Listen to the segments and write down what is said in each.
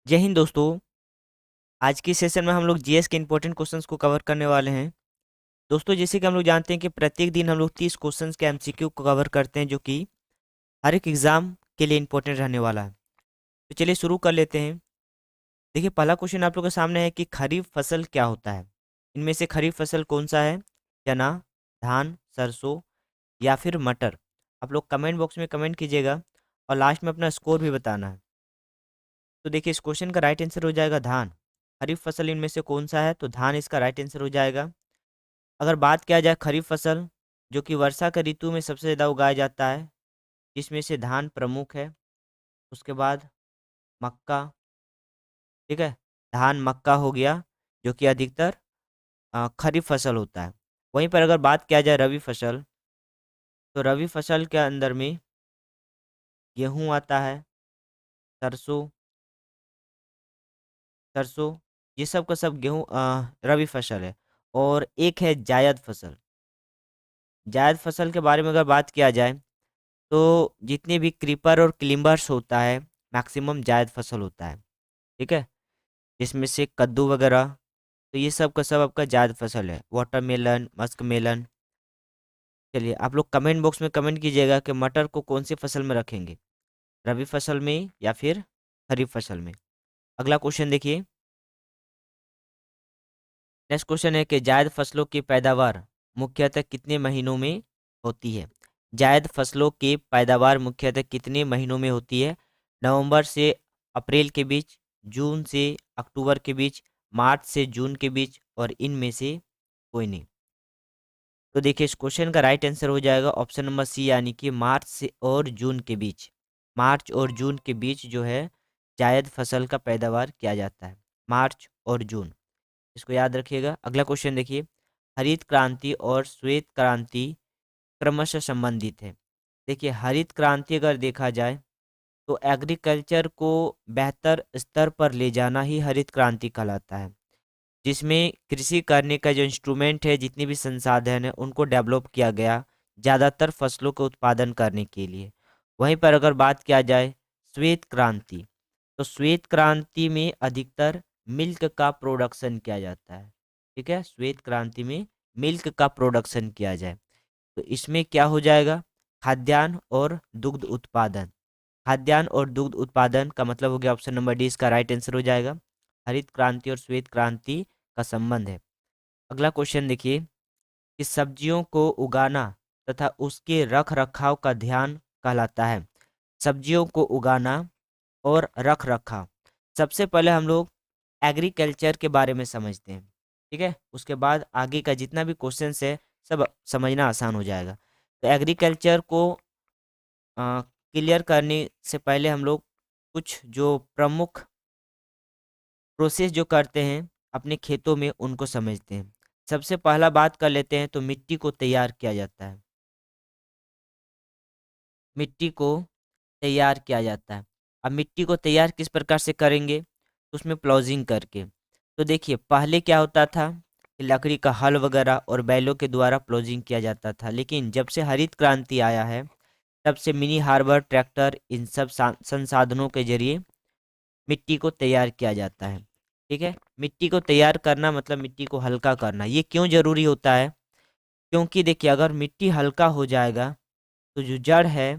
जय हिंद दोस्तों। आज की सेशन में हम लोग जीएस के इंपॉर्टेंट क्वेश्चंस को कवर करने वाले हैं। दोस्तों, जैसे कि हम लोग जानते हैं कि प्रत्येक दिन हम लोग 30 क्वेश्चंस के एमसीक्यू को कवर करते हैं, जो कि हर एक एग्जाम के लिए इंपॉर्टेंट रहने वाला है। तो चलिए शुरू कर लेते हैं। देखिए, पहला क्वेश्चन आप लोग के सामने है कि खरीफ फसल क्या होता है। इनमें से खरीफ फसल कौन सा है? चना, धान, सरसों या फिर मटर? आप लोग कमेंट बॉक्स में कमेंट कीजिएगा और लास्ट में अपना स्कोर भी बताना है। तो देखिए, इस क्वेश्चन का राइट आंसर हो जाएगा धान। खरीफ फसल इनमें से कौन सा है? तो धान इसका राइट आंसर हो जाएगा। अगर बात किया जाए खरीफ फसल, जो कि वर्षा का ऋतु में सबसे ज़्यादा उगाया जाता है, जिसमें से धान प्रमुख है। उसके बाद मक्का, ठीक है। धान मक्का हो गया, जो कि अधिकतर खरीफ फसल होता है। वहीं पर अगर बात किया जाए रबी फसल, तो रबी फसल के अंदर में गेहूँ आता है, सरसों सरसों ये सब का सब गेहूँ रबी फसल है। और एक है जायद फसल। जायद फसल के बारे में अगर बात किया जाए, तो जितने भी क्रीपर और क्लिम्बर्स होता है, मैक्सिमम जायद फसल होता है, ठीक है। जिसमें से कद्दू वगैरह, तो ये सब का सब आपका जायद फसल है। Watermelon, musk melon. चलिए, आप लोग कमेंट बॉक्स में कमेंट कीजिएगा कि मटर को कौन सी फसल में रखेंगे, रबी फसल में या फिर खरीफ फसल में। अगला क्वेश्चन देखिए। नेक्स्ट क्वेश्चन है कि जायद फसलों की पैदावार मुख्यतः कितने महीनों में होती है? जायद फसलों की पैदावार मुख्यतः कितने महीनों में होती है? नवंबर से अप्रैल के बीच, जून से अक्टूबर के बीच, मार्च से जून के बीच, और इनमें से कोई नहीं। तो देखिए, इस क्वेश्चन का राइट आंसर हो जाएगा ऑप्शन नंबर सी, यानी कि मार्च से और जून के बीच। मार्च और जून के बीच जो है जायद फसल का पैदावार किया जाता है, मार्च और जून। इसको याद रखिएगा। अगला क्वेश्चन देखिए। हरित क्रांति और श्वेत क्रांति क्रमशः संबंधित है। देखिए, हरित क्रांति अगर देखा जाए तो एग्रीकल्चर को बेहतर स्तर पर ले जाना ही हरित क्रांति कहलाता है, जिसमें कृषि करने का जो इंस्ट्रूमेंट है, जितने भी संसाधन है, उनको डेवलप किया गया ज़्यादातर फसलों के उत्पादन करने के लिए। वहीं पर अगर बात किया जाए श्वेत क्रांति, तो श्वेत क्रांति में अधिकतर मिल्क का प्रोडक्शन किया जाता है, ठीक है। श्वेत क्रांति में मिल्क का प्रोडक्शन किया जाए, तो इसमें क्या हो जाएगा? खाद्यान्न और दुग्ध उत्पादन। खाद्यान्न और दुग्ध उत्पादन का मतलब हो गया ऑप्शन नंबर डी, इसका राइट आंसर हो जाएगा। हरित क्रांति और श्वेत क्रांति का संबंध है। अगला क्वेश्चन देखिए कि सब्जियों को उगाना तथा उसके रख रखाव का ध्यान कहलाता है। सब्जियों को उगाना और रख रखाव, सबसे पहले हम लोग एग्रीकल्चर के बारे में समझते हैं, ठीक है। उसके बाद आगे का जितना भी क्वेश्चन है सब समझना आसान हो जाएगा। तो एग्रीकल्चर को क्लियर करने से पहले हम लोग कुछ जो प्रमुख प्रोसेस जो करते हैं अपने खेतों में, उनको समझते हैं। सबसे पहला बात कर लेते हैं, तो मिट्टी को तैयार किया जाता है। मिट्टी को तैयार किया जाता है। अब मिट्टी को तैयार किस प्रकार से करेंगे? तो उसमें प्लॉजिंग करके। तो देखिए, पहले क्या होता था कि लकड़ी का हल वगैरह और बैलों के द्वारा प्लॉजिंग किया जाता था, लेकिन जब से हरित क्रांति आया है, तब से मिनी हार्बर, ट्रैक्टर, इन सब संसाधनों के जरिए मिट्टी को तैयार किया जाता है, ठीक है। मिट्टी को तैयार करना मतलब मिट्टी को हल्का करना। ये क्यों जरूरी होता है? क्योंकि देखिए, अगर मिट्टी हल्का हो जाएगा तो जो जड़ है,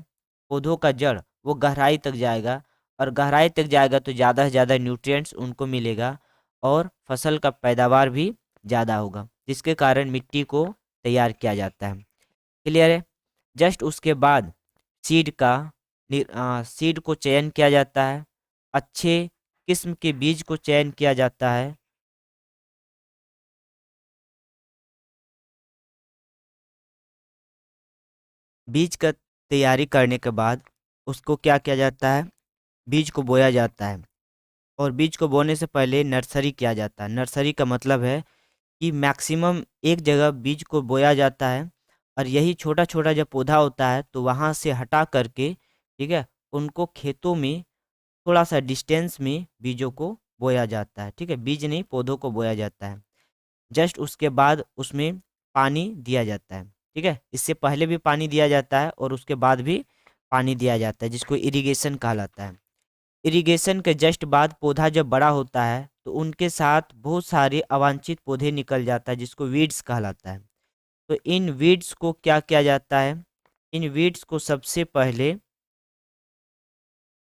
पौधों का जड़, वो गहराई तक जाएगा, और गहराई तक जाएगा तो ज़्यादा से ज़्यादा न्यूट्रिएंट्स उनको मिलेगा, और फसल का पैदावार भी ज़्यादा होगा, जिसके कारण मिट्टी को तैयार किया जाता है। क्लियर है? जस्ट उसके बाद सीड का सीड को चयन किया जाता है। अच्छे किस्म के बीज को चयन किया जाता है। बीज का तैयारी करने के बाद उसको क्या किया जाता है? बीज को बोया जाता है। और बीज को बोने से पहले नर्सरी किया जाता है। नर्सरी का मतलब है कि मैक्सिमम एक जगह बीज को बोया जाता है, और यही छोटा छोटा जब पौधा होता है तो वहाँ से हटा करके, ठीक है, उनको खेतों में थोड़ा सा डिस्टेंस में बीजों को बोया जाता है, ठीक है। बीज नहीं, पौधों को बोया जाता है। जस्ट उसके बाद उसमें पानी दिया जाता है, ठीक है। इससे पहले भी पानी दिया जाता है और उसके बाद भी पानी दिया जाता है, जिसको इरिगेशन कहलाता है। इरिगेशन के जस्ट बाद पौधा जब बड़ा होता है तो उनके साथ बहुत सारे अवांछित पौधे निकल जाता है जिसको वीड्स कहलाता है। तो इन वीड्स को क्या किया जाता है, इन वीड्स को सबसे पहले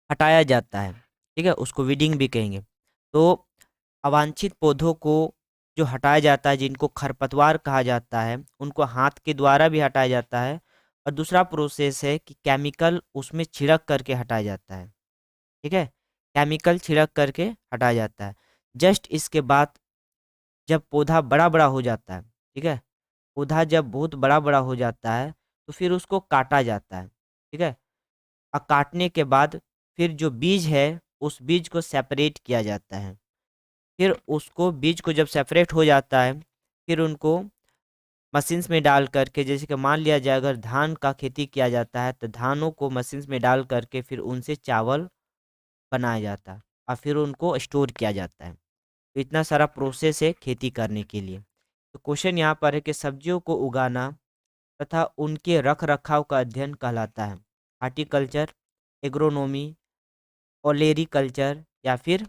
हटाया जाता है। ठीक है, उसको वीडिंग भी कहेंगे। तो अवांछित पौधों को जो हटाया जाता है, जिनको खरपतवार कहा जाता है, उनको हाथ के द्वारा भी हटाया जाता है। और दूसरा प्रोसेस है कि केमिकल उसमें छिड़क करके हटाया जाता है। ठीक है, केमिकल छिड़क करके हटाया जाता है। जस्ट इसके बाद जब पौधा बड़ा बड़ा हो जाता है, ठीक है, पौधा जब बहुत बड़ा बड़ा हो जाता है तो फिर उसको काटा जाता है। ठीक है, और काटने के बाद फिर जो बीज है उस बीज को सेपरेट किया जाता है। फिर उसको बीज को जब सेपरेट हो जाता है फिर उनको मशीन्स में डाल करके, जैसे कि मान लिया जाए अगर धान का खेती किया जाता है तो धानों को मशीन्स में डाल करके फिर उनसे चावल बनाया जाता है और फिर उनको स्टोर किया जाता है। तो इतना सारा प्रोसेस है खेती करने के लिए। तो क्वेश्चन यहाँ पर है कि सब्जियों को उगाना तथा उनके रख रखाव का अध्ययन कहलाता है हार्टिकल्चर, एग्रोनॉमी, ओलेरीकल्चर या फिर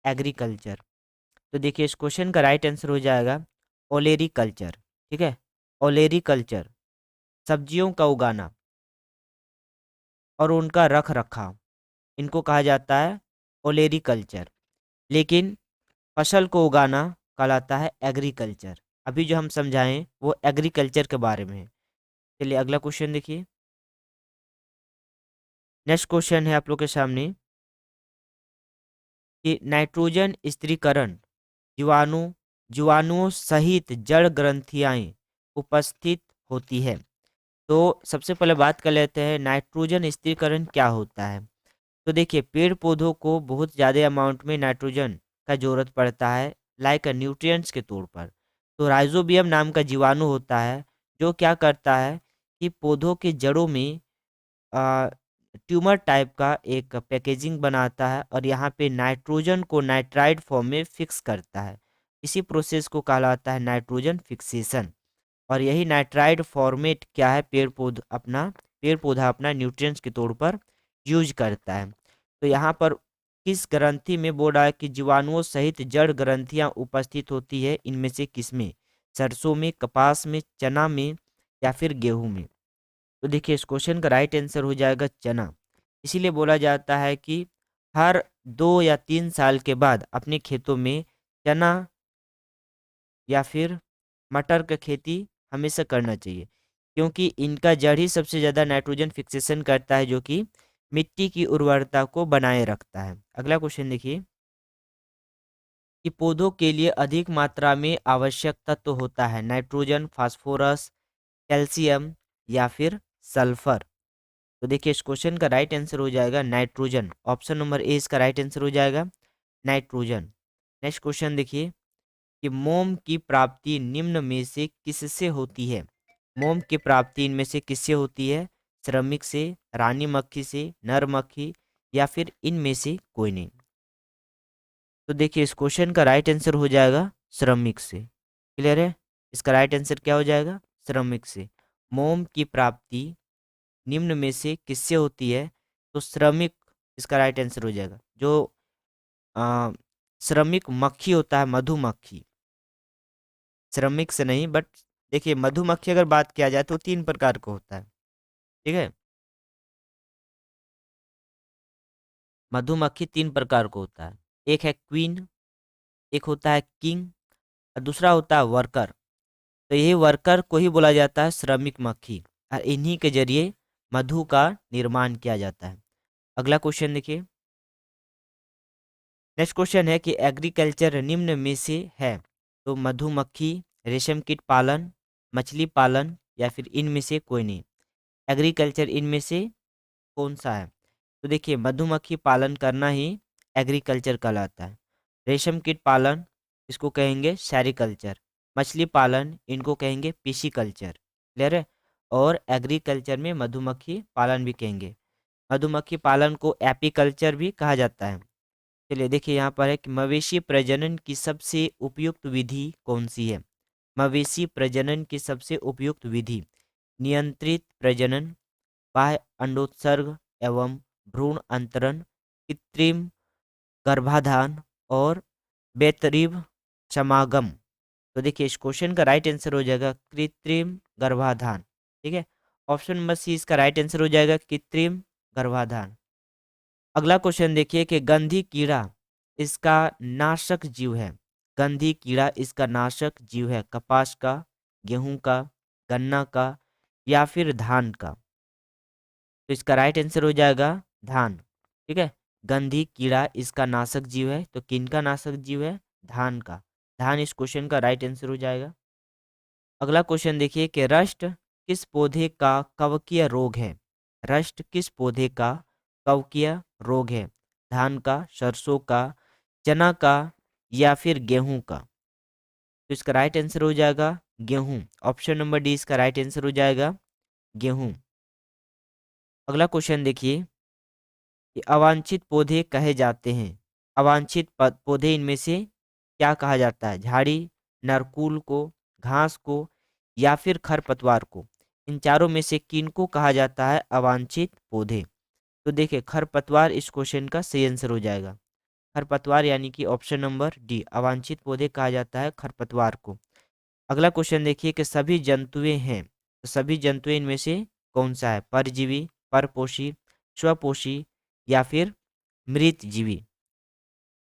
एग्रीकल्चर। तो देखिए इस क्वेश्चन का राइट आंसर हो जाएगा ओलेरीकल्चर। ठीक है, ओलेरीकल्चर सब्जियों का उगाना और उनका रख रखाव, इनको कहा जाता है ओलेरीकल्चर। लेकिन फसल को उगाना कहलाता है एग्रीकल्चर। अभी जो हम समझाएं वो एग्रीकल्चर के बारे में है। चलिए अगला क्वेश्चन देखिए। नेक्स्ट क्वेश्चन है आप लोग के सामने कि नाइट्रोजन स्थिरीकरण जीवाणु जीवाणुओं सहित जड़ ग्रंथियां उपस्थित होती है। तो सबसे पहले बात कर लेते हैं नाइट्रोजन स्थिरीकरण क्या होता है। तो देखिए पेड़ पौधों को बहुत ज़्यादा अमाउंट में नाइट्रोजन का ज़रूरत पड़ता है लाइक न्यूट्रिएंट्स के तौर पर। तो राइजोबियम नाम का जीवाणु होता है जो क्या करता है कि पौधों के जड़ों में ट्यूमर टाइप का एक पैकेजिंग बनाता है और यहाँ पे नाइट्रोजन को नाइट्राइड फॉर्म में फिक्स करता है। इसी प्रोसेस को कहलाता है नाइट्रोजन फिक्सेशन। और यही नाइट्राइड फॉर्मेट क्या है, पेड़ पौधा अपना न्यूट्रिएंट्स के तौर पर यूज करता है। तो यहाँ पर किस ग्रंथि में बोल रहा है कि जीवाणुओं सहित जड़ ग्रंथियां उपस्थित होती है, इनमें से किसमें, सरसों में, कपास में, चना में या फिर गेहूं में। तो देखिए इस क्वेश्चन का राइट आंसर हो जाएगा चना। इसीलिए बोला जाता है कि हर 2 या 3 साल के बाद अपने खेतों में चना या फिर मटर का खेती हमेशा करना चाहिए, क्योंकि इनका जड़ ही सबसे ज़्यादा नाइट्रोजन फिक्सेशन करता है जो कि मिट्टी की उर्वरता को बनाए रखता है। अगला क्वेश्चन देखिए कि पौधों के लिए अधिक मात्रा में आवश्यक तत्व होता है नाइट्रोजन, फास्फोरस, कैल्शियम या फिर सल्फर। तो देखिए इस क्वेश्चन का राइट आंसर हो जाएगा नाइट्रोजन। ऑप्शन नंबर ए इसका राइट आंसर हो जाएगा नाइट्रोजन। नेक्स्ट क्वेश्चन देखिए कि मोम की प्राप्ति निम्न में से किससे होती है। मोम की प्राप्ति इनमें से किससे होती है, श्रमिक से, रानी मक्खी से, नर मक्खी या फिर इनमें से कोई नहीं। तो देखिए इस क्वेश्चन का राइट आंसर हो जाएगा श्रमिक से। क्लियर है, इसका राइट आंसर क्या हो जाएगा, श्रमिक से। मोम की प्राप्ति निम्न में से किससे होती है, तो श्रमिक इसका राइट आंसर हो जाएगा। जो आ, श्रमिक मक्खी होता है, मधुमक्खी, श्रमिक से नहीं बट देखिए मधुमक्खी अगर बात किया जाए तो 3 प्रकार का होता है। ठीक है, मधुमक्खी 3 प्रकार का होता है। एक है क्वीन, एक होता है किंग और दूसरा होता है वर्कर। तो यही वर्कर को ही बोला जाता है श्रमिक मक्खी और इन्हीं के जरिए मधु का निर्माण किया जाता है। अगला क्वेश्चन देखिए। नेक्स्ट क्वेश्चन है कि एग्रीकल्चर निम्न में से है, तो मधुमक्खी, रेशम कीट पालन, मछली पालन या फिर इनमें से कोई नहीं। एग्रीकल्चर इनमें से कौन सा है, तो देखिए मधुमक्खी पालन करना ही एग्रीकल्चर कहलाता है। रेशम कीट पालन इसको कहेंगे सेरिकल्चर। मछली पालन इनको कहेंगे पिशीकल्चर। क्लियर है, और एग्रीकल्चर में मधुमक्खी पालन भी कहेंगे। मधुमक्खी पालन को एपीकल्चर भी कहा जाता है। चलिए देखिए यहाँ पर है कि मवेशी प्रजनन की सबसे उपयुक्त विधि कौन सी है। मवेशी प्रजनन की सबसे उपयुक्त विधि नियंत्रित प्रजनन, बाह्य अंडोत्सर्ग एवं भ्रूण अंतरण, कृत्रिम गर्भाधान और बेतरतीब समागम। तो देखिए इस क्वेश्चन का राइट आंसर हो जाएगा कृत्रिम गर्भाधान। ठीक है, ऑप्शन नंबर सी इसका राइट आंसर हो जाएगा कृत्रिम गर्भाधान। अगला क्वेश्चन देखिए कि गंधी कीड़ा इसका नाशक जीव है। गंधी कीड़ा इसका नाशक जीव है कपास का, गेहूं का, गन्ना का या फिर धान का। तो इसका राइट आंसर हो जाएगा धान। ठीक है, गंधी कीड़ा इसका नाशक जीव है, तो किनका नाशक जीव है? धान का। धान इस क्वेश्चन का राइट आंसर हो जाएगा। अगला क्वेश्चन देखिए कि रस्ट किस पौधे का कवकीय रोग है? रस्ट किस पौधे का कवकीय रोग है? धान का, सरसों का, चना का या फिर गेहूं का? तो इसका राइट आंसर हो जाएगा गेहूं। ऑप्शन नंबर डी इसका राइट आंसर हो जाएगा गेहूं। अगला क्वेश्चन देखिए कि अवांछित पौधे कहे जाते हैं। अवांछित पौधे इनमें से क्या कहा जाता है? झाड़ी, नरकुल को, घास को या फिर खरपतवार को? इन चारों में से किनको कहा जाता है अवांछित पौधे? तो देखिए खरपतवार इस क्वेश्चन का सही आंसर हो जाएगा। खरपतवार यानी कि ऑप्शन नंबर डी, अवांछित पौधे कहा जाता है खरपतवार को। अगला क्वेश्चन देखिए कि सभी जंतुएं हैं, तो सभी जंतुएं इनमें से कौन सा है? परजीवी, परपोषी, स्वपोषी या फिर मृतजीवी?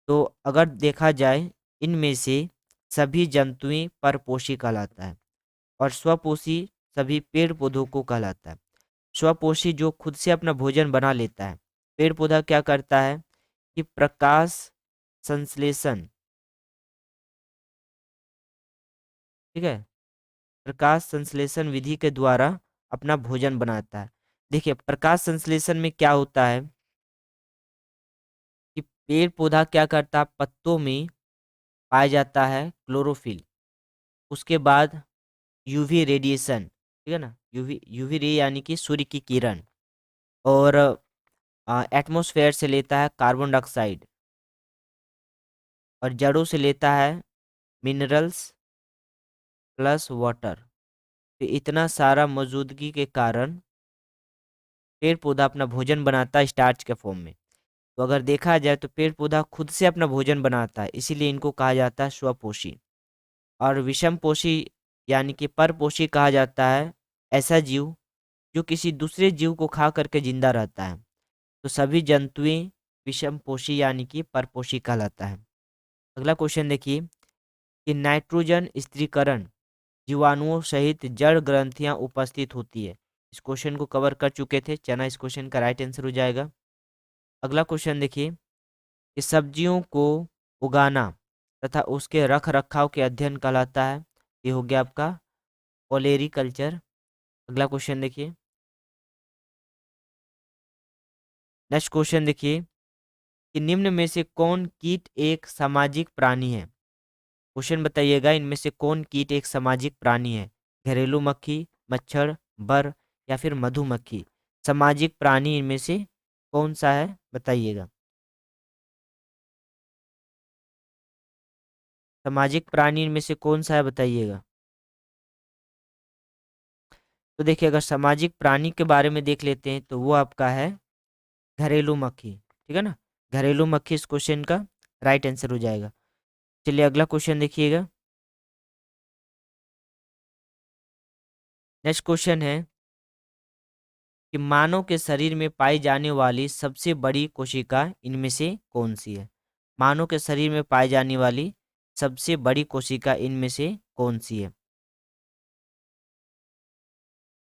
तो अगर देखा जाए इनमें से सभी जंतुएं परपोषी कहलाता है और स्वपोषी सभी पेड़ पौधों को कहलाता है। स्वपोषी जो खुद से अपना भोजन बना लेता है। पेड़ पौधा क्या करता है कि प्रकाश संश्लेषण, ठीक है, प्रकाश संश्लेषण विधि के द्वारा अपना भोजन बनाता है। देखिए प्रकाश संश्लेषण में क्या होता है कि पेड़ पौधा क्या करता है, पत्तों में पाया जाता है क्लोरोफिल। उसके बाद यूवी रेडिएशन, ठीक है ना, यूवी यूवी रे यानी कि सूर्य की किरण, और एटमॉस्फेयर से लेता है कार्बन डाइऑक्साइड और जड़ों से लेता है मिनरल्स प्लस वाटर। तो इतना सारा मौजूदगी के कारण पेड़ पौधा अपना भोजन बनाता है स्टार्च के फॉर्म में। तो अगर देखा जाए तो पेड़ पौधा खुद से अपना भोजन बनाता है, इसीलिए इनको कहा जाता है स्वपोषी। और विषम पोषी यानी कि परपोषी कहा जाता है ऐसा जीव जो किसी दूसरे जीव को खा करके जिंदा रहता है। तो सभी जंतुएं विषम पोषी यानी कि परपोषी कहलाता है। अगला क्वेश्चन देखिए कि नाइट्रोजन स्थिरीकरण जीवाणुओं सहित जड़ ग्रंथियां उपस्थित होती है। इस क्वेश्चन को कवर कर चुके थे, चना इस क्वेश्चन का राइट आंसर हो जाएगा। अगला क्वेश्चन देखिए कि सब्जियों को उगाना तथा उसके रख रखाव के अध्ययन कहलाता है। ये हो गया आपका ओलेरी कल्चर। अगला क्वेश्चन देखिए, नेक्स्ट क्वेश्चन देखिए कि निम्न में से कौन कीट एक सामाजिक प्राणी है? क्वेश्चन बताइएगा इनमें से कौन कीट एक सामाजिक प्राणी है? घरेलू मक्खी, मच्छर, बर या फिर मधुमक्खी? सामाजिक प्राणी इनमें से कौन सा है बताइएगा। सामाजिक प्राणी इनमें से कौन सा है बताइएगा। तो देखिए अगर सामाजिक प्राणी के बारे में देख लेते हैं तो वो आपका है घरेलू मक्खी। ठीक है ना, घरेलू मक्खी इस क्वेश्चन का राइट आंसर हो जाएगा। चलिए अगला क्वेश्चन देखिएगा। नेक्स्ट क्वेश्चन है कि मानव के शरीर में पाई जाने वाली सबसे बड़ी कोशिका इनमें से कौन सी है? मानव के शरीर में पाई जाने वाली सबसे बड़ी कोशिका इनमें से कौन सी है?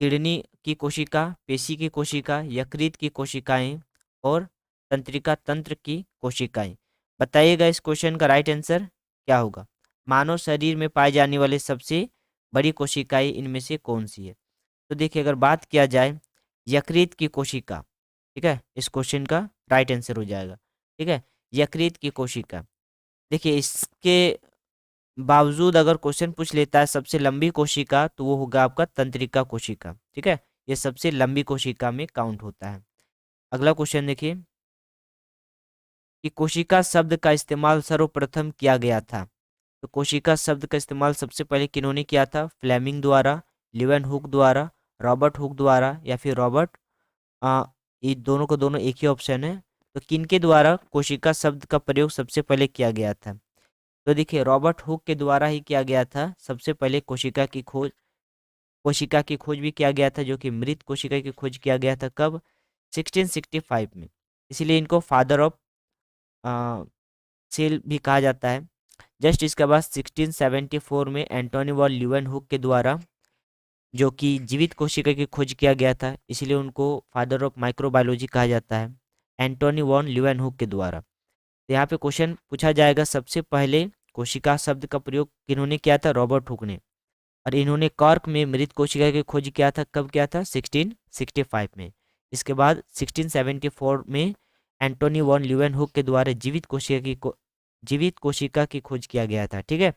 किडनी की कोशिका, पेशी की कोशिका, यकृत की कोशिकाएं और तंत्रिका तंत्र की कोशिकाएं। बताइएगा इस क्वेश्चन का राइट आंसर क्या होगा? मानव शरीर में पाए जाने वाले सबसे बड़ी कोशिकाएं इनमें से कौन सी है? तो देखिए अगर बात किया जाए यकृत की कोशिका, ठीक है, इस क्वेश्चन का राइट आंसर हो जाएगा। ठीक है, यकृत की कोशिका। देखिए इसके बावजूद अगर क्वेश्चन पूछ लेता है सबसे लंबी कोशिका तो वो होगा आपका तंत्रिका कोशिका। ठीक है, ये सबसे लंबी कोशिका में काउंट होता है। अगला क्वेश्चन देखिए कि कोशिका शब्द का इस्तेमाल सर्वप्रथम किया गया था। तो कोशिका शब्द का इस्तेमाल सबसे पहले किन्होंने किया था? फ्लेमिंग द्वारा, लिवन हुक द्वारा, रॉबर्ट हुक द्वारा या फिर रॉबर्ट, ये दोनों को दोनों एक ही ऑप्शन है, तो किनके द्वारा कोशिका शब्द का प्रयोग सबसे पहले किया गया था? तो देखिए रॉबर्ट हुक के द्वारा ही किया गया था सबसे पहले कोशिका की खोज भी किया गया था, जो कि मृत कोशिका की खोज किया गया था कब? 1665 में। इसीलिए इनको फादर ऑफ सेल भी कहा जाता है। जस्ट इसके बाद 1674 में एंटोनी वॉन ल्यूवेनहुक के द्वारा, जो कि जीवित कोशिका की खोज किया गया था, इसीलिए उनको फादर ऑफ माइक्रोबायोलॉजी कहा जाता है, एंटोनी वॉन ल्यूवेनहुक के द्वारा। तो यहाँ पे क्वेश्चन पूछा जाएगा सबसे पहले कोशिका शब्द का प्रयोग किन्होंने किया था? रॉबर्ट हुक ने। और इन्होंने कॉर्क में मृत कोशिका की खोज किया था, कब किया था? 1665 में। इसके बाद 1674 में एंटोनी वॉन ल्यूवेनहुक के द्वारा जीवित कोशिका की खोज किया गया था। ठीक है,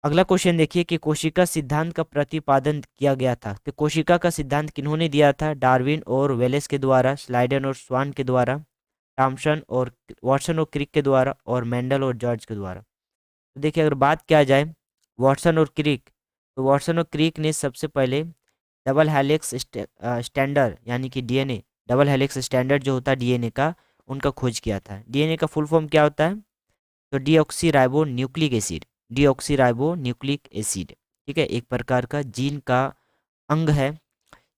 अगला क्वेश्चन देखिए कि कोशिका सिद्धांत का प्रतिपादन किया गया था। तो कोशिका का सिद्धांत किन्होंने दिया था? डार्विन और वेलेस के द्वारा, स्लाइडन और स्वान के द्वारा, थॉमसन और वाटसन और क्रिक के द्वारा, और मेंडल और जॉर्ज के द्वारा। तो देखिए अगर बात किया जाए वाटसन और क्रिक, तो वाटसन और क्रिक ने सबसे पहले डबल हेलिक्स स्टैंडर्ड यानी कि डीएनए, डबल हेलिक्स स्टैंडर्ड जो होता है डीएनए का, उनका खोज किया था। डीएनए का फुल फॉर्म क्या होता है? तो deoxy nucleic acid, deoxy nucleic acid. ठीक है, एक प्रकार का जीन का अंग है।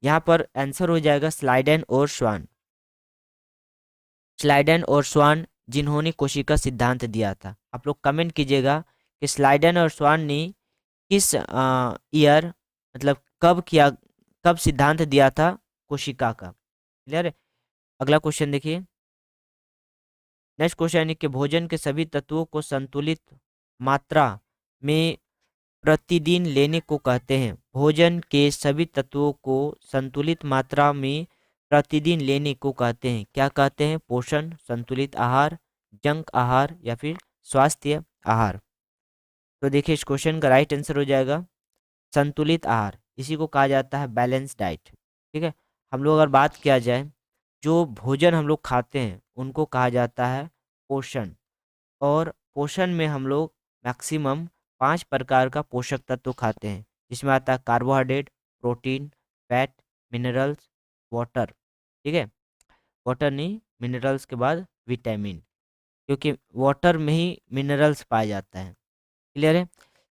यहाँ पर आंसर हो जाएगा स्लाइडेन और स्वान। स्लाइडेन और स्वान जिन्होंने कोशिका सिद्धांत दिया था। आप लोग कमेंट कीजिएगा कि स्लाइडेन और स्वान ने किस ईयर, मतलब कब सिद्धांत दिया था कोशिका का। क्लियर है? अगला क्वेश्चन देखिए, नेक्स्ट क्वेश्चन है कि भोजन के सभी तत्वों को संतुलित मात्रा में प्रतिदिन लेने को कहते हैं। भोजन के सभी तत्वों को संतुलित मात्रा में प्रतिदिन लेने को कहते हैं। क्या कहते हैं? पोषण, संतुलित आहार, जंक आहार, या फिर स्वास्थ्य आहार। तो देखिए इस क्वेश्चन का राइट आंसर हो जाएगा संतुलित आहार। इसी को कहा जाता है बैलेंस डाइट। ठीक है, हम लोग अगर बात किया जाए, जो भोजन हम लोग खाते हैं उनको कहा जाता है पोषण। और पोषण में हम लोग मैक्सिमम 5 प्रकार का पोषक तत्व खाते हैं, जिसमें आता है carbohydrate, protein, fat, minerals, water. ठीक है, वाटर नहीं, मिनरल्स के बाद विटामिन, क्योंकि वाटर में ही मिनरल्स पाया जाता है। क्लियर है?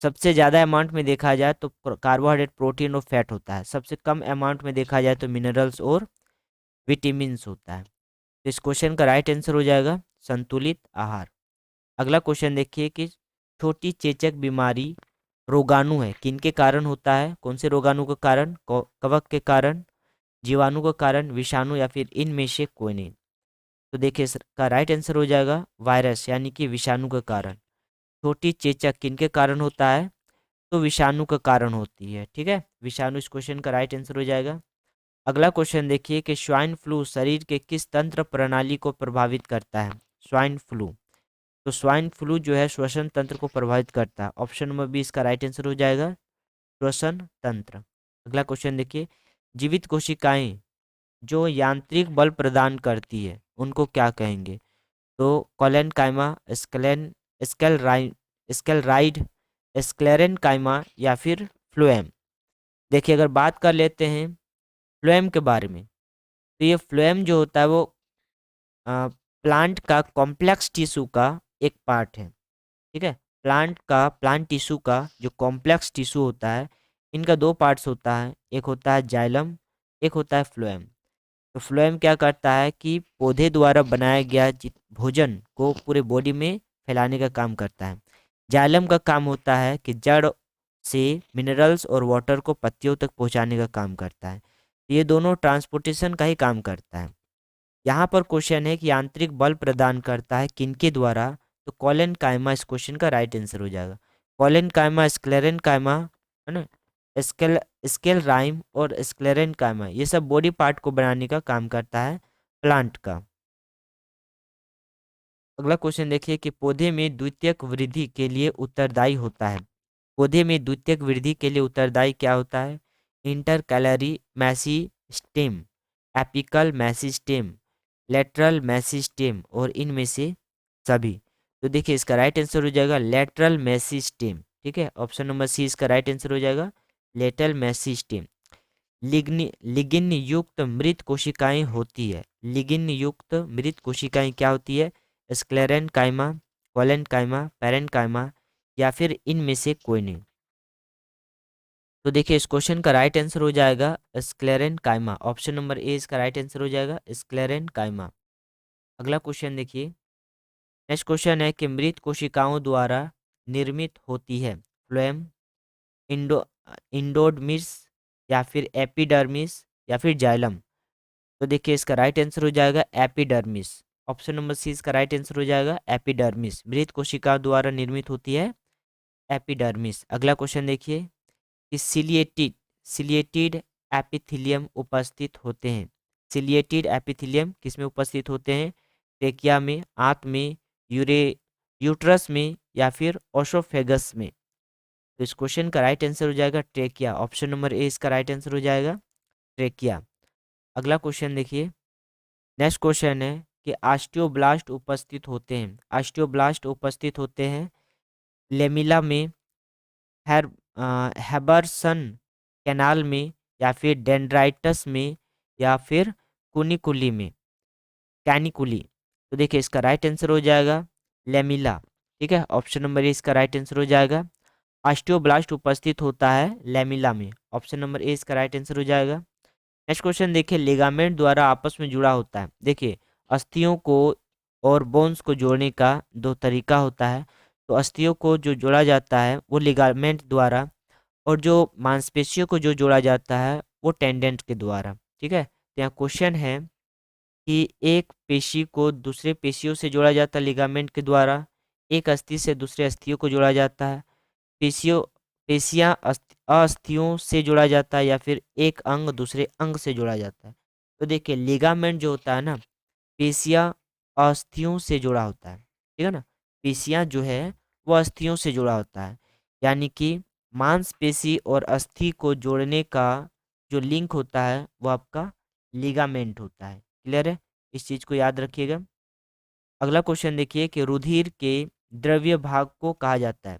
सबसे ज़्यादा अमाउंट में देखा जाए तो कार्बोहाइड्रेट, प्रोटीन और फैट होता है। सबसे कम अमाउंट में देखा जाए तो मिनरल्स और विटामिन्स होता है। तो इस क्वेश्चन का राइट आंसर हो जाएगा संतुलित आहार। अगला क्वेश्चन देखिए कि छोटी चेचक बीमारी रोगाणु है, किनके कारण होता है? कौन से रोगाणु के कारण? कवक के कारण, जीवाणु के कारण, विषाणु, या फिर इनमें से कोई नहीं। तो देखिए इसका राइट आंसर हो जाएगा वायरस यानी कि विषाणु के कारण। छोटी चेचक किनके कारण होता है? तो विषाणु के कारण होती है। ठीक है, विषाणु इस क्वेश्चन का राइट आंसर हो जाएगा। अगला क्वेश्चन देखिए कि स्वाइन फ्लू शरीर के किस तंत्र प्रणाली को प्रभावित करता है? स्वाइन फ्लू, तो स्वाइन फ्लू जो है श्वसन तंत्र को प्रभावित करता है। ऑप्शन नंबर बी इसका राइट आंसर हो जाएगा श्वसन तंत्र। अगला क्वेश्चन देखिए, जीवित कोशिकाएं जो यांत्रिक बल प्रदान करती है उनको क्या कहेंगे? तो कॉलन काइमा, स्केलराइड स्केलराइड स्क्लेरन काइमा, या फिर फ्लोएम। देखिए अगर बात कर लेते हैं फ्लोएम के बारे में, तो ये फ्लोएम जो होता है वो प्लांट का कॉम्प्लेक्स टिश्यू का एक पार्ट है। ठीक है, प्लांट टिश्यू का जो कॉम्प्लेक्स टिश्यू होता है, इनका दो पार्ट्स होता है, एक होता है जाइलम, एक होता है फ्लोएम। तो फ्लोएम क्या करता है कि पौधे द्वारा बनाया गया भोजन को पूरे बॉडी में फैलाने का काम करता है। जाइलम का काम होता है कि जड़ से मिनरल्स और वाटर को पत्तियों तक पहुंचाने का काम करता है। ये दोनों ट्रांसपोर्टेशन का ही काम करता है। यहाँ पर क्वेश्चन है कि यांत्रिक बल प्रदान करता है किनके द्वारा? तो कॉलन काइमा इस क्वेश्चन का राइट आंसर हो जाएगा। कॉलन काइमा, स्क्लेरन काइमा, है ना, स्केल राइम और स्क्लेरन काइमा, ये सब बॉडी पार्ट को बनाने का काम करता है प्लांट का। अगला क्वेश्चन देखिए कि पौधे में द्वितीयक वृद्धि के लिए उत्तरदायी होता है। पौधे में द्वितीयक वृद्धि के लिए उत्तरदायी क्या होता है? इंटरकैलरी मैसिस्टेम, एपिकल मैसिस्टेम, लेटरल मैसिस्टेम, और इनमें से सभी। तो देखिए इसका राइट आंसर हो जाएगा लेटरल मैसिस्टेम। ठीक है, ऑप्शन नंबर सी इसका राइट आंसर हो जाएगा लेटरल मैसिस्टेम। लिगिन युक्त मृत कोशिकाएं होती है। लिगिन युक्त मृत कोशिकाएं क्या होती है? स्क्लेरेन काइमा, कोलन काइमा, पैरेन काइमा, या फिर इनमें से कोई नहीं। तो देखिए इस क्वेश्चन का राइट आंसर हो जाएगा स्क्लेरेन काइमा। ऑप्शन नंबर ए इसका राइट आंसर हो जाएगा, स्क्लेरेन काइमा। अगला क्वेश्चन देखिए, नेक्स्ट क्वेश्चन है कि मृत कोशिकाओं द्वारा निर्मित होती है फ्लोएम, इंडो इंडोडर्मिस, या फिर एपिडर्मिस, या फिर जाइलम। तो देखिए इसका राइट आंसर हो जाएगा एपिडर्मिस। ऑप्शन नंबर सी इसका राइट आंसर हो जाएगा एपिडर्मिस। मृत कोशिकाओं द्वारा निर्मित होती है एपिडर्मिस। अगला क्वेश्चन देखिए कि सिलिएटेड एपिथेलियम उपस्थित होते हैं। सिलिएटेड एपिथेलियम किसमें उपस्थित होते हैं? ट्रेकिया में, आंत में, यूरे यूट्रस में, या फिर ओसोफेगस में। तो इस क्वेश्चन का राइट आंसर हो जाएगा ट्रेकिया। ऑप्शन नंबर ए इसका राइट आंसर हो जाएगा ट्रेकिया। अगला क्वेश्चन देखिए, नेक्स्ट क्वेश्चन है कि ऑस्टियोब्लास्ट उपस्थित होते हैं। ऑस्टियोब्लास्ट उपस्थित होते हैं लेमिला में, हैर हैबरसन कैनाल में, या फिर डेंड्राइटस में, या फिर कुनिकुली में, कैनिकुली। तो देखिए इसका राइट आंसर हो जाएगा लेमिला। ठीक है, ऑप्शन नंबर ए इसका राइट आंसर हो जाएगा। ऑस्टियोब्लास्ट उपस्थित होता है लेमिला में। ऑप्शन नंबर ए इसका राइट आंसर हो जाएगा। नेक्स्ट क्वेश्चन देखिए, लिगामेंट द्वारा आपस में जुड़ा होता है। देखिए अस्थियों को और बोन्स को जोड़ने का दो तरीका होता है। तो अस्थियों को जो जोड़ा जाता है वो लिगामेंट द्वारा, और जो मांसपेशियों को जो जोड़ा जाता है वो टेंडेंट के द्वारा। ठीक है, तो यहाँ क्वेश्चन है कि एक पेशी को दूसरे पेशियों से जोड़ा जाता है लिगामेंट के द्वारा, एक अस्थि से दूसरे अस्थियों को जोड़ा जाता है, पेशियों पेशियां अस्थियों से जोड़ा जाता है, या फिर एक अंग दूसरे अंग से जोड़ा जाता है। तो देखिए लिगामेंट जो होता है ना, पेशियां अस्थियों से जुड़ा होता है। ठीक है ना, पेशियां जो है वो अस्थियों से जुड़ा होता है, यानी कि मांसपेशी और अस्थि को जोड़ने का जो लिंक होता है वो आपका लिगामेंट होता है। क्लियर है, इस चीज को याद रखिएगा। अगला क्वेश्चन देखिए कि रुधिर के द्रव्य भाग को कहा जाता है।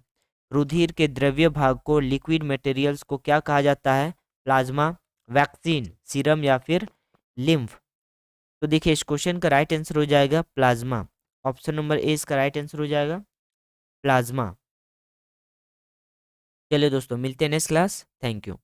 रुधिर के द्रव्य भाग को, लिक्विड मटेरियल्स को क्या कहा जाता है? प्लाज्मा, वैक्सीन, सीरम, या फिर लिम्फ। तो देखिए इस क्वेश्चन का राइट आंसर हो जाएगा प्लाज्मा। ऑप्शन नंबर ए इसका राइट आंसर हो जाएगा प्लाज्मा। चलिए दोस्तों मिलते हैं नेक्स्ट क्लास। Thank you.